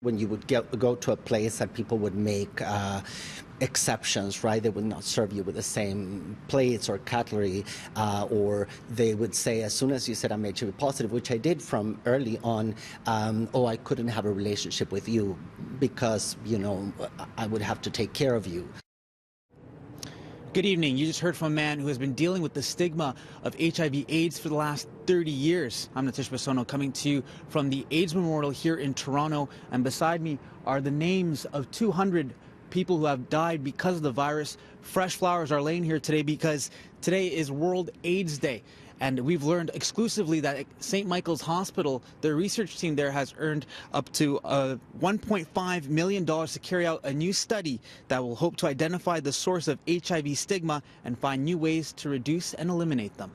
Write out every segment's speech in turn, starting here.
When you would go to a place that people would make exceptions, right? They would not serve you with the same plates or cutlery, or they would say, as soon as you said I'm HIV positive, which I did from early on, oh, I couldn't have a relationship with you because, you know, I would have to take care of you. Good evening. You just heard from a man who has been dealing with the stigma of HIV/AIDS for the last 30 years. I'm Natish Basono coming to you from the AIDS Memorial here in Toronto. And beside me are the names of 200 people who have died because of the virus. Fresh flowers are laying here today because today is World AIDS Day. And we've learned exclusively that at St. Michael's Hospital, the research team there has earned up to $1.5 million to carry out a new study that will hope to identify the source of HIV stigma and find new ways to reduce and eliminate them.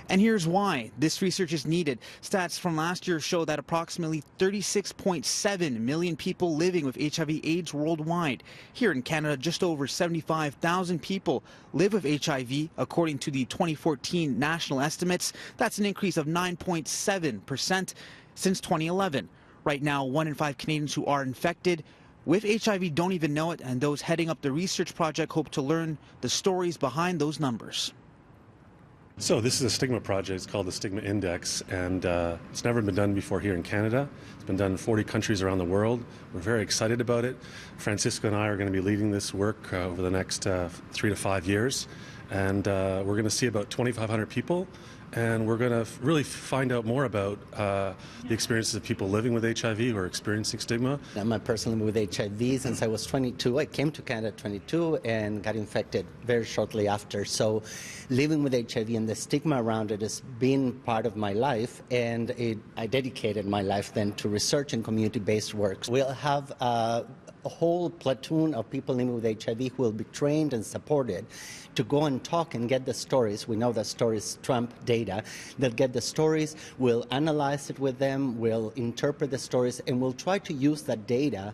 And here's why this research is needed. Stats from last year show that approximately 36.7 million people living with HIV/AIDS worldwide. Here in Canada, just over 75,000 people live with HIV, according to the 2014 national estimates. That's an increase of 9.7% since 2011. Right now, 1 in 5 Canadians who are infected with HIV don't even know it, and those heading up the research project hope to learn the stories behind those numbers. So this is a stigma project. It's called the Stigma Index, and it's never been done before here in Canada. It's been done in 40 countries around the world. We're very excited about it. Francisco and I are going to be leading this work over the next 3 to 5 years, and we're going to see about 2,500 people, and we're going to really find out more about the experiences of people living with HIV who are experiencing stigma. I'm personally with HIV since I was 22. I came to Canada at 22 and got infected very shortly after. So living with HIV and the stigma around it has been part of my life, and I dedicated my life then to research and community-based work. We'll have a whole platoon of people living with HIV who will be trained and supported to go and talk and get the stories. We know that stories trump data. They'll get the stories, we'll analyze it with them, we'll interpret the stories, and we'll try to use that data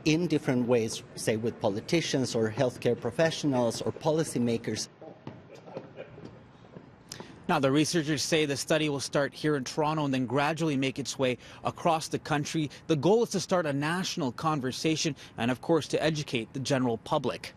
in different ways, say with politicians or healthcare professionals or policymakers. Now, the researchers say the study will start here in Toronto and then gradually make its way across the country. The goal is to start a national conversation and, of course, to educate the general public.